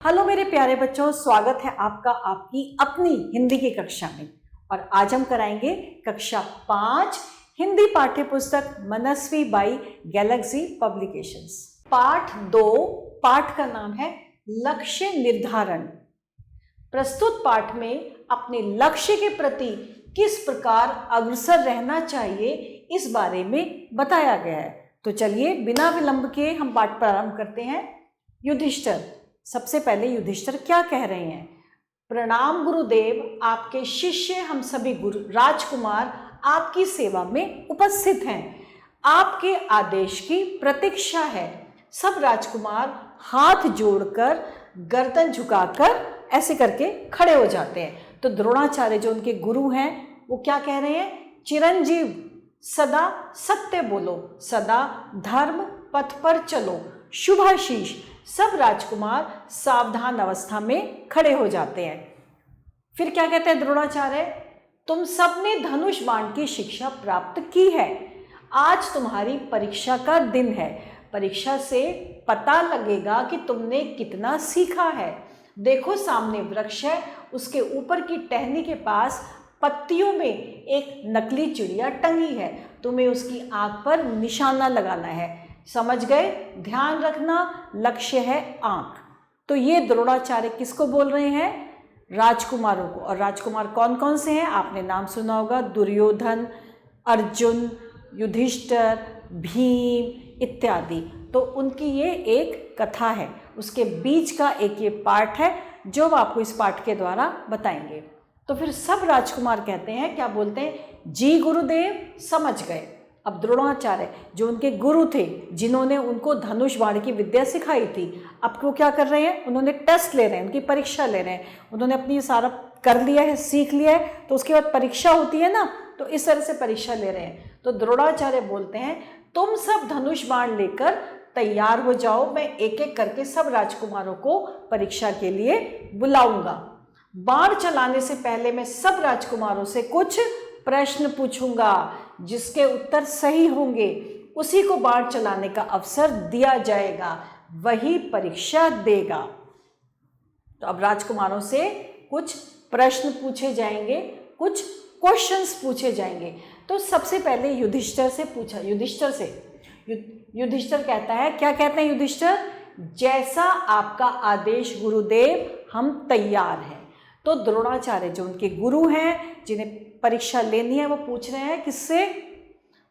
Hello मेरे प्यारे बच्चों, स्वागत है आपका आपकी अपनी हिंदी की कक्षा में। और आज हम कराएंगे कक्षा 5 हिंदी पाठ्य पुस्तक मनस्वी बाई गैलेक्सी पब्लिकेशंस। पाठ 2, पाठ का नाम है लक्ष्य निर्धारण। प्रस्तुत पाठ में अपने लक्ष्य के प्रति किस प्रकार अग्रसर रहना चाहिए इस बारे में बताया गया है। तो चलिए बिना विलंब के हम पाठ प्रारंभ करते हैं। युधिष्ठिर, सबसे पहले युधिष्ठिर क्या कह रहे हैं? प्रणाम गुरुदेव, आपके शिष्य हम सभी गुरु राजकुमार आपकी सेवा में उपस्थित हैं। आपके आदेश की प्रतीक्षा है। सब राजकुमार हाथ जोड़कर गर्दन झुकाकर ऐसे करके खड़े हो जाते हैं। तो द्रोणाचार्य जो उनके गुरु हैं वो क्या कह रहे हैं? चिरंजीव, सदा सत्य बोलो, सदा धर्म पथ पर चलो, शुभाशीष। सब राजकुमार सावधान अवस्था में खड़े हो जाते हैं। फिर क्या कहते हैं द्रोणाचार्य? तुम सबने धनुष बाण की शिक्षा प्राप्त की है। आज तुम्हारी परीक्षा का दिन है। परीक्षा से पता लगेगा कि तुमने कितना सीखा है। देखो सामने वृक्ष है, उसके ऊपर की टहनी के पास पत्तियों में एक नकली चिड़िया टंगी है। तुम्हें उसकी आंख पर निशाना लगाना है। समझ गए? ध्यान रखना, लक्ष्य है आंख। तो ये द्रोणाचार्य किसको बोल रहे हैं? राजकुमारों को। और राजकुमार कौन कौन से हैं? आपने नाम सुना होगा, दुर्योधन, अर्जुन, युधिष्ठिर, भीम इत्यादि। तो उनकी ये एक कथा है, उसके बीच का एक ये पाठ है जो हम आपको इस पाठ के द्वारा बताएंगे। तो फिर सब राजकुमार कहते हैं, क्या बोलते हैं? जी गुरुदेव, समझ गए। अब द्रोणाचार्य जो उनके गुरु थे, जिन्होंने उनको धनुष बाण की विद्या सिखाई थी, अब वो क्या कर रहे हैं? उन्होंने टेस्ट ले रहे हैं, उनकी परीक्षा ले रहे हैं। उन्होंने अपनी सारा कर लिया है, सीख लिया है, तो उसके बाद परीक्षा होती है ना, तो इस तरह से परीक्षा ले रहे हैं। तो द्रोणाचार्य बोलते हैं, तुम सब धनुष बाण लेकर तैयार हो जाओ। मैं एक एक करके सब राजकुमारों को परीक्षा के लिए बुलाऊंगा। बाण चलाने से पहले मैं सब राजकुमारों से कुछ प्रश्न पूछूंगा। जिसके उत्तर सही होंगे उसी को बाण चलाने का अवसर दिया जाएगा, वही परीक्षा देगा। तो अब राजकुमारों से कुछ प्रश्न पूछे जाएंगे, कुछ क्वेश्चंस पूछे जाएंगे। तो सबसे पहले युधिष्ठिर से पूछा। युधिष्ठिर से युधिष्ठिर कहता है, क्या कहते हैं युधिष्ठिर? जैसा आपका आदेश गुरुदेव, हम तैयार हैं। तो द्रोणाचार्य जो उनके गुरु हैं, जिन्हें परीक्षा लेनी है, वो पूछ रहे हैं किससे?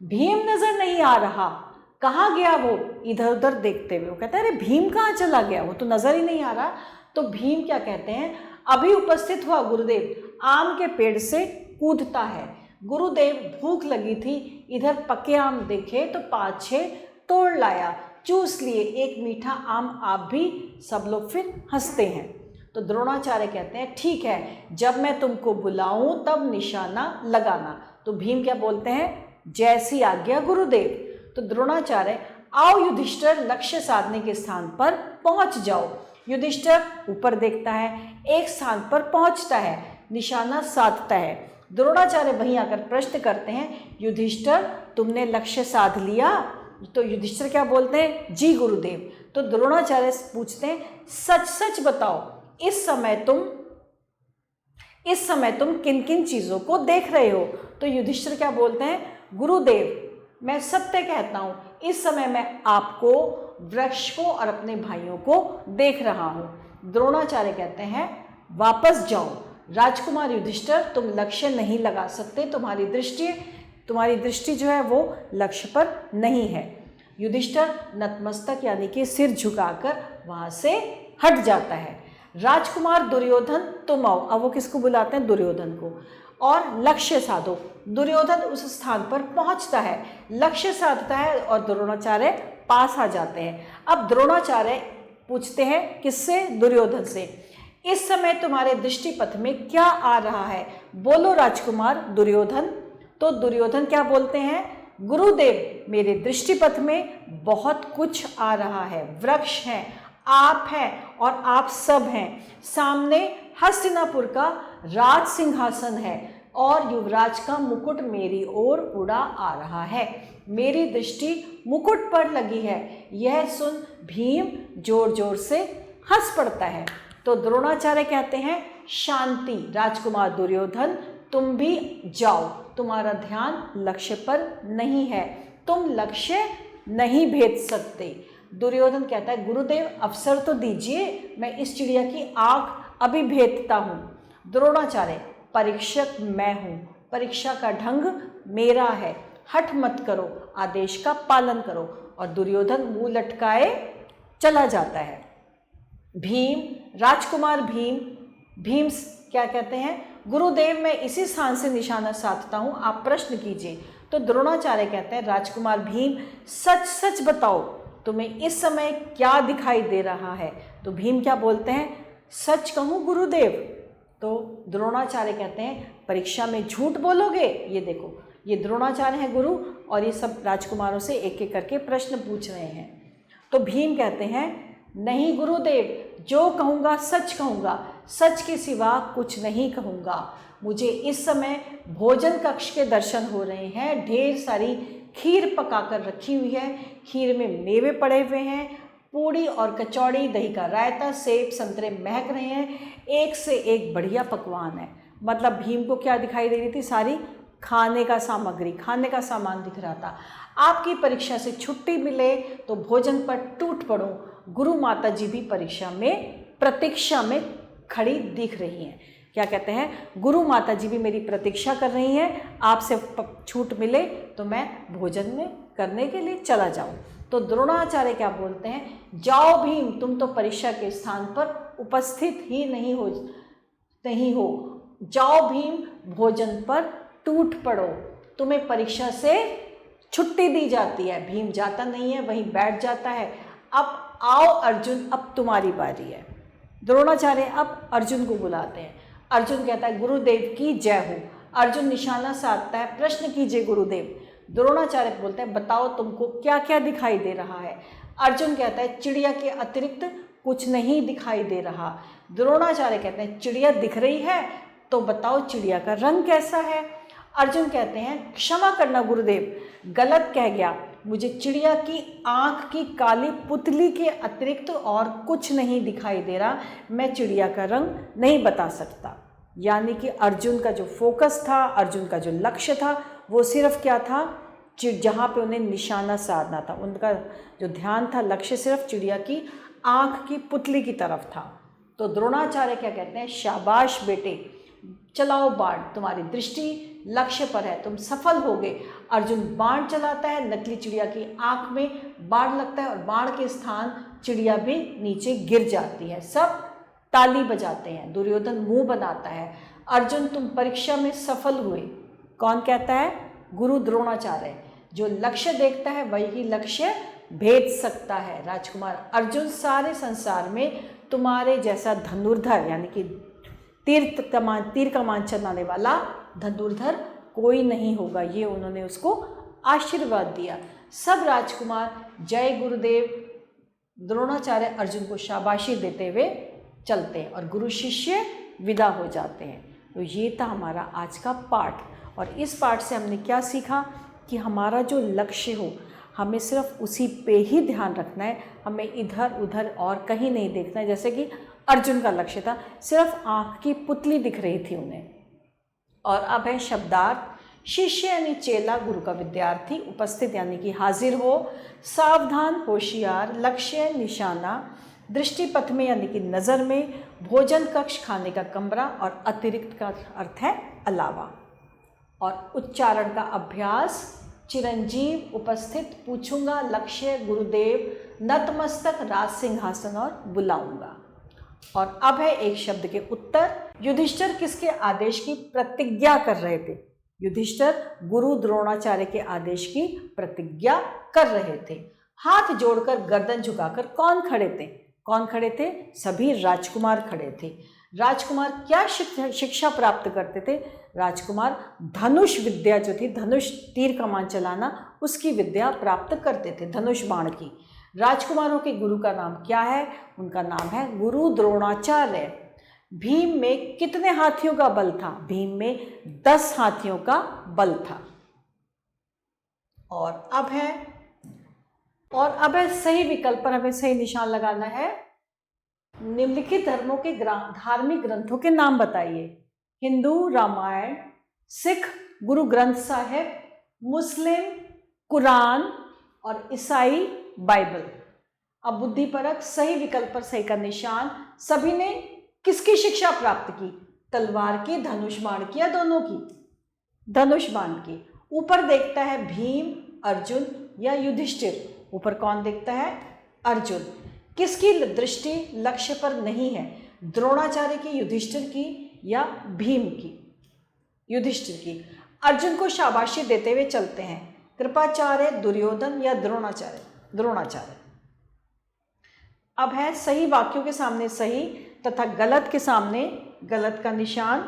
भीम नजर नहीं आ रहा, कहाँ गया वो? इधर उधर देखते हुए वो कहते हैं, अरे भीम कहाँ चला गया? वो तो नजर ही नहीं आ रहा। तो भीम क्या कहते हैं? अभी उपस्थित हुआ गुरुदेव, आम के पेड़ से कूदता है। गुरुदेव, भूख लगी थी, इधर पके आम देखे तो 5-6 तोड़ लाया, चूस लिए, एक मीठा आम आप भी। सब लोग फिर हंसते हैं। तो द्रोणाचार्य कहते हैं, ठीक है, जब मैं तुमको बुलाऊं तब निशाना लगाना। तो भीम क्या बोलते हैं? जैसी आज्ञा गुरुदेव। तो द्रोणाचार्य, आओ युधिष्ठिर, लक्ष्य साधने के स्थान पर पहुंच जाओ। युधिष्ठिर ऊपर देखता है, एक स्थान पर पहुंचता है, निशाना साधता है। द्रोणाचार्य वहीं आकर प्रश्न करते हैं, युधिष्ठिर तुमने लक्ष्य साध लिया? तो युधिष्ठिर क्या बोलते हैं? जी गुरुदेव। तो द्रोणाचार्य पूछते हैं, सच सच बताओ, इस समय तुम किन किन चीजों को देख रहे हो? तो युधिष्ठिर क्या बोलते हैं? गुरुदेव, मैं सत्य कहता हूं, इस समय मैं आपको, वृक्ष को और अपने भाइयों को देख रहा हूं। द्रोणाचार्य कहते हैं, वापस जाओ। राजकुमार युधिष्ठिर, तुम लक्ष्य नहीं लगा सकते, तुम्हारी दृष्टि जो है वो लक्ष्य पर नहीं है। युधिष्ठिर नतमस्तक यानी कि सिर झुकाकर वहां से हट जाता है। राजकुमार दुर्योधन, तुम आओ। अब वो किसको बुलाते हैं? दुर्योधन को। और लक्ष्य साधो। दुर्योधन उस स्थान पर पहुंचता है, लक्ष्य साधता है और द्रोणाचार्य पास आ जाते हैं। अब द्रोणाचार्य पूछते हैं किससे? दुर्योधन से, इस समय तुम्हारे दृष्टिपथ में क्या आ रहा है? बोलो राजकुमार दुर्योधन। तो दुर्योधन क्या बोलते हैं? गुरुदेव, मेरे दृष्टिपथ में बहुत कुछ आ रहा है। वृक्ष हैं, आप हैं और आप सब हैं। सामने हस्तिनापुर का राज सिंहासन है और युवराज का मुकुट मेरी ओर उड़ा आ रहा है। मेरी दृष्टि मुकुट पर लगी है। यह सुन भीम जोर जोर से हंस पड़ता है। तो द्रोणाचार्य कहते हैं शांति राजकुमार दुर्योधन, तुम भी जाओ, तुम्हारा ध्यान लक्ष्य पर नहीं है, तुम लक्ष्य नहीं भेद सकते। दुर्योधन कहता है गुरुदेव अवसर तो दीजिए, मैं इस चिड़िया की आँख अभी भेदता हूँ। द्रोणाचार्य परीक्षक मैं हूँ, परीक्षा का ढंग मेरा है, हठ मत करो, आदेश का पालन करो। और दुर्योधन मुंह लटकाए चला जाता है। भीम, राजकुमार भीम, भीम क्या कहते हैं गुरुदेव मैं इसी स्थान से निशाना साधता हूँ, आप प्रश्न कीजिए। तो द्रोणाचार्य कहते हैं राजकुमार भीम सच सच बताओ, तुम्हें इस समय क्या दिखाई दे रहा है। तो भीम क्या बोलते हैं सच कहूँ गुरुदेव। तो द्रोणाचार्य कहते हैं परीक्षा में झूठ बोलोगे। ये देखो, ये द्रोणाचार्य हैं गुरु, और ये सब राजकुमारों से एक एक करके प्रश्न पूछ रहे हैं। तो भीम कहते हैं नहीं गुरुदेव, जो कहूँगा सच कहूँगा, सच के सिवा कुछ नहीं कहूँगा। मुझे इस समय भोजन कक्ष के दर्शन हो रहे हैं, ढेर सारी खीर पकाकर रखी हुई है, खीर में मेवे पड़े हुए हैं, पूड़ी और कचौड़ी, दही का रायता, सेब संतरे महक रहे हैं, एक से एक बढ़िया पकवान है। मतलब भीम को क्या दिखाई दे रही थी, सारी खाने का सामग्री, खाने का सामान दिख रहा था। आपकी परीक्षा से छुट्टी मिले तो भोजन पर टूट पड़ो। गुरु माता जी भी परीक्षा में प्रतीक्षा में खड़ी दिख रही हैं। क्या कहते हैं गुरु माता जी भी मेरी प्रतीक्षा कर रही हैं, आपसे छूट मिले तो मैं भोजन में करने के लिए चला जाऊं। तो द्रोणाचार्य क्या बोलते हैं जाओ भीम, तुम तो परीक्षा के स्थान पर उपस्थित ही नहीं हो, जाओ भीम भोजन पर टूट पड़ो, तुम्हें परीक्षा से छुट्टी दी जाती है। भीम जाता नहीं है, वहीं बैठ जाता है। अब आओ अर्जुन, अब तुम्हारी बारी है। द्रोणाचार्य अब अर्जुन को बुलाते हैं। अर्जुन कहता है गुरुदेव की जय हो। अर्जुन निशाना साधता है, प्रश्न कीजिए गुरुदेव। द्रोणाचार्य बोलते हैं बताओ तुमको क्या क्या दिखाई दे रहा है। अर्जुन कहता है चिड़िया के अतिरिक्त कुछ नहीं दिखाई दे रहा। द्रोणाचार्य कहते हैं चिड़िया दिख रही है तो बताओ चिड़िया का रंग कैसा है। अर्जुन कहते हैं क्षमा करना गुरुदेव, गलत कह गया, मुझे चिड़िया की आँख की काली पुतली के अतिरिक्त और कुछ नहीं दिखाई दे रहा, मैं चिड़िया का रंग नहीं बता सकता। यानी कि अर्जुन का जो फोकस था, अर्जुन का जो लक्ष्य था, वो सिर्फ क्या था, जहाँ पे उन्हें निशाना साधना था, उनका जो ध्यान था, लक्ष्य सिर्फ चिड़िया की आँख की पुतली की तरफ था। तो द्रोणाचार्य क्या कहते हैं शाबाश बेटे, चलाओ बाण, तुम्हारी दृष्टि लक्ष्य पर है, तुम सफल होगे। अर्जुन बाण चलाता है, नकली चिड़िया की आंख में बाण लगता है और बाण के स्थान चिड़िया भी नीचे गिर जाती है। सब ताली बजाते हैं, दुर्योधन मुंह बनाता है। अर्जुन तुम परीक्षा में सफल हुए। कौन कहता है गुरु द्रोणाचार्य। जो लक्ष्य देखता है वही लक्ष्य भेद सकता है। राजकुमार अर्जुन, सारे संसार में तुम्हारे जैसा धनुर्धर यानी कि तीर कमान चलाने वाला धनुर्धर कोई नहीं होगा, ये उन्होंने उसको आशीर्वाद दिया। सब राजकुमार जय गुरुदेव, द्रोणाचार्य अर्जुन को शाबाशी देते हुए चलते हैं और गुरु शिष्य विदा हो जाते हैं। तो ये था हमारा आज का पाठ, और इस पाठ से हमने क्या सीखा कि हमारा जो लक्ष्य हो हमें सिर्फ उसी पे ही ध्यान रखना है, हमें इधर उधर और कहीं नहीं देखना है। जैसे कि अर्जुन का लक्ष्य था, सिर्फ आँख की पुतली दिख रही थी उन्हें। और अब है शब्दार्थ। शिष्य यानी चेला, गुरु का विद्यार्थी, उपस्थित यानी कि हाजिर हो, सावधान होशियार, लक्ष्य निशाना, दृष्टिपथ में यानी कि नज़र में, भोजन कक्ष खाने का कमरा, और अतिरिक्त का अर्थ है अलावा। और उच्चारण का अभ्यास, चिरंजीव, उपस्थित, पूछूंगा, लक्ष्य, गुरुदेव, नतमस्तक, राज सिंहासन और बुलाऊंगा। और अब है एक शब्द के उत्तर। युधिष्ठिर किसके आदेश की प्रतिज्ञा कर रहे थे? युधिष्ठिर गुरु द्रोणाचार्य के आदेश की प्रतिज्ञा कर रहे थे। हाथ जोड़कर गर्दन झुकाकर कौन खड़े थे? कौन खड़े थे? सभी राजकुमार खड़े थे। राजकुमार क्या शिक्षा प्राप्त करते थे? राजकुमार धनुष विद्या जो थी, धनुष तीर कमान चलाना, उसकी विद्या प्राप्त करते थे, धनुष बाण की। राजकुमारों के गुरु का नाम क्या है? उनका नाम है गुरु द्रोणाचार्य। भीम में कितने हाथियों का बल था? भीम में 10 हाथियों का बल था। और अब है सही विकल्प पर हमें सही निशान लगाना है। निम्नलिखित धर्मों के धार्मिक ग्रंथों के नाम बताइए। हिंदू रामायण, सिख गुरु ग्रंथ साहिब, मुस्लिम कुरान और ईसाई बाइबल। अब बुद्धिपरक सही विकल्प पर सही का निशान। सभी ने किसकी शिक्षा प्राप्त की? तलवार की, धनुष बाण की या दोनों की? धनुष बाण की। ऊपर देखता है भीम, अर्जुन या युधिष्ठिर? ऊपर कौन देखता है? अर्जुन। किसकी दृष्टि लक्ष्य पर नहीं है? द्रोणाचार्य की, युधिष्ठिर की या भीम की? युधिष्ठिर की। अर्जुन को शाबाशी देते हुए चलते हैं कृपाचार्य, दुर्योधन या द्रोणाचार्य? द्रोणाचार्य। अब है सही वाक्यों के सामने सही तथा गलत के सामने गलत का निशान।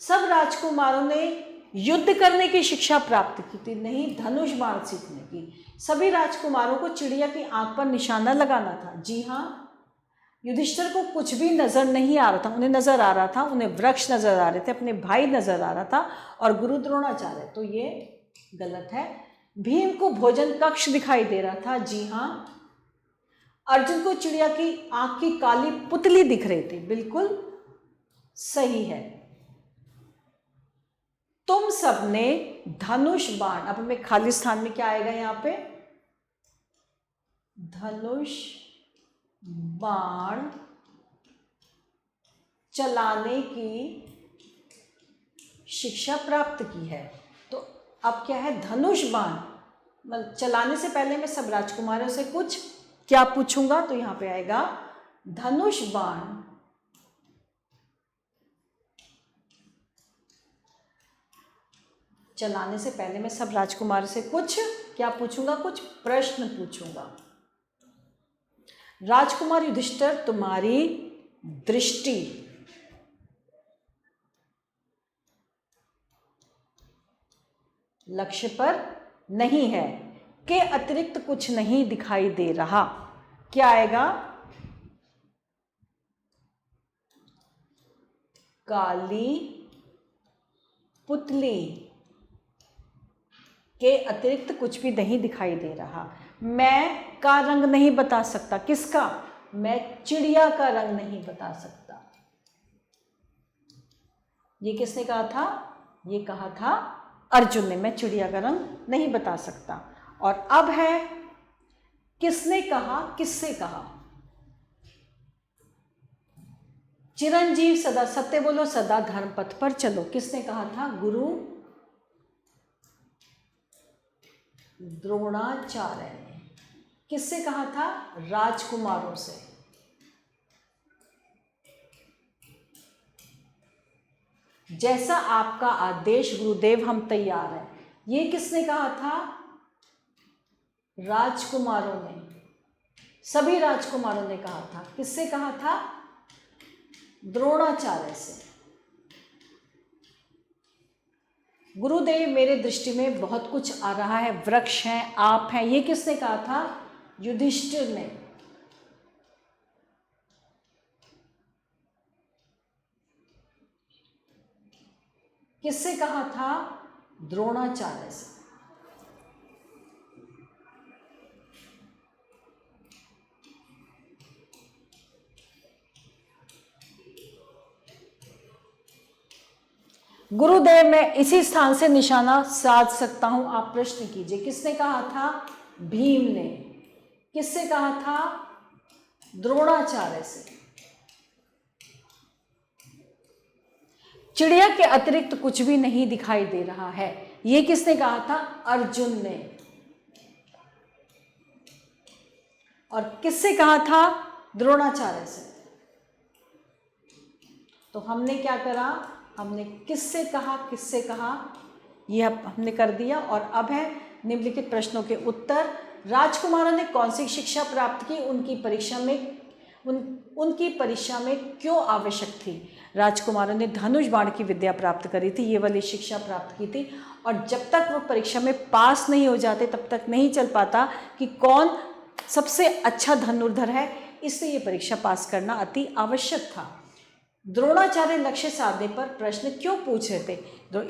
सब राजकुमारों ने युद्ध करने की शिक्षा प्राप्त की थी, नहीं धनुष बाण सीखने की। सभी राजकुमारों को चिड़िया की आंख पर निशाना लगाना था, जी हाँ। युधिष्ठिर को कुछ भी नजर नहीं आ रहा था, उन्हें नजर आ रहा था, उन्हें वृक्ष नजर आ रहे थे, अपने भाई नजर आ रहा था और गुरु द्रोणाचार्य, तो ये गलत है। भीम को भोजन कक्ष दिखाई दे रहा था, जी हाँ। अर्जुन को चिड़िया की आंख की काली पुतली दिख रही थी, बिल्कुल सही है। तुम सबने धनुष बाण, अब हमें खाली स्थान में क्या आएगा यहां पे? धनुष बाण चलाने की शिक्षा प्राप्त की है। तो अब क्या है? धनुष बाण चलाने से पहले मैं सब राजकुमारों से कुछ क्या पूछूंगा, तो यहां पे आएगा धनुष बाण चलाने से पहले मैं सब राजकुमार से कुछ क्या पूछूंगा? कुछ प्रश्न पूछूंगा। राजकुमार युधिष्ठिर, तुम्हारी दृष्टि लक्ष्य पर नहीं है, के अतिरिक्त कुछ नहीं दिखाई दे रहा, क्या आएगा? काली पुतली के अतिरिक्त कुछ भी नहीं दिखाई दे रहा। मैं का रंग नहीं बता सकता, किसका? मैं चिड़िया का रंग नहीं बता सकता। ये किसने कहा था? ये कहा था अर्जुन ने, मैं चिड़िया का रंग नहीं बता सकता। और अब है किसने कहा, किससे कहा? चिरंजीव सदा सत्य बोलो, सदा धर्म पथ पर चलो, किसने कहा था? गुरु द्रोणाचार्य ने। किससे कहा था? राजकुमारों से। जैसा आपका आदेश गुरुदेव, हम तैयार हैं, ये किसने कहा था? राजकुमारों ने, सभी राजकुमारों ने कहा था। किससे कहा था? द्रोणाचार्य से। गुरुदेव मेरे दृष्टि में बहुत कुछ आ रहा है, वृक्ष हैं, आप हैं, ये किसने कहा था? युधिष्ठिर ने। किससे कहा था? द्रोणाचार्य से। गुरुदेव मैं इसी स्थान से निशाना साध सकता हूं, आप प्रश्न कीजिए। किसने कहा था? भीम ने। किससे कहा था? द्रोणाचार्य से। चिड़िया के अतिरिक्त कुछ भी नहीं दिखाई दे रहा है, ये किसने कहा था? अर्जुन ने। और किससे कहा था? द्रोणाचार्य से। तो हमने क्या करा? हमने किससे कहा, किससे कहा, यह हमने कर दिया। और अब है निम्नलिखित प्रश्नों के उत्तर। राजकुमारों ने कौन सी शिक्षा प्राप्त की? उनकी परीक्षा में क्यों आवश्यक थी? राजकुमारों ने धनुष बाण की विद्या प्राप्त करी थी, ये वाली शिक्षा प्राप्त की थी। और जब तक वो परीक्षा में पास नहीं हो जाते तब तक नहीं चल पाता कि कौन सबसे अच्छा धनुर्धर है, इसलिए ये परीक्षा पास करना अति आवश्यक था। द्रोणाचार्य लक्ष्य साधने पर प्रश्न क्यों पूछ रहे थे?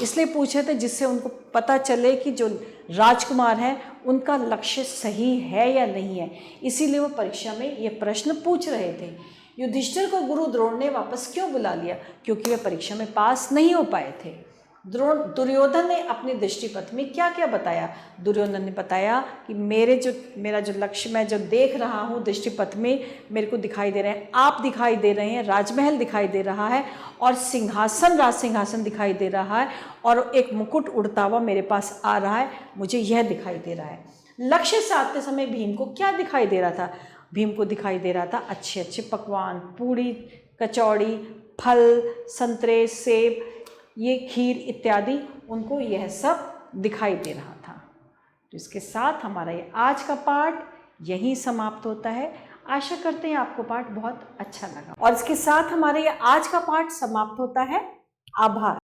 इसलिए पूछ रहे थे जिससे उनको पता चले कि जो राजकुमार हैं उनका लक्ष्य सही है या नहीं है, इसीलिए वो परीक्षा में ये प्रश्न पूछ रहे थे। युधिष्ठिर को गुरु द्रोण ने वापस क्यों बुला लिया? क्योंकि वे परीक्षा में पास नहीं हो पाए थे। दुर्योधन ने अपनी दृष्टिपथ में क्या क्या बताया? दुर्योधन ने बताया कि मेरा जो लक्ष्य मैं जो देख रहा हूँ दृष्टिपथ में मेरे को दिखाई दे रहे हैं, आप दिखाई दे रहे हैं, राजमहल दिखाई दे रहा है और राज सिंहासन दिखाई दे रहा है और एक मुकुट उड़ता हुआ मेरे पास आ रहा है, मुझे यह दिखाई दे रहा है। लक्ष्य साधते समय भीम को क्या दिखाई दे रहा था? भीम को दिखाई दे रहा था अच्छे अच्छे पकवान, पूड़ी, कचौड़ी, फल, संतरे, सेब, ये खीर इत्यादि, उनको यह सब दिखाई दे रहा था। तो इसके साथ हमारा ये आज का पाठ यहीं समाप्त होता है। आशा करते हैं आपको पाठ बहुत अच्छा लगा और इसके साथ हमारा ये आज का पाठ समाप्त होता है। आभार।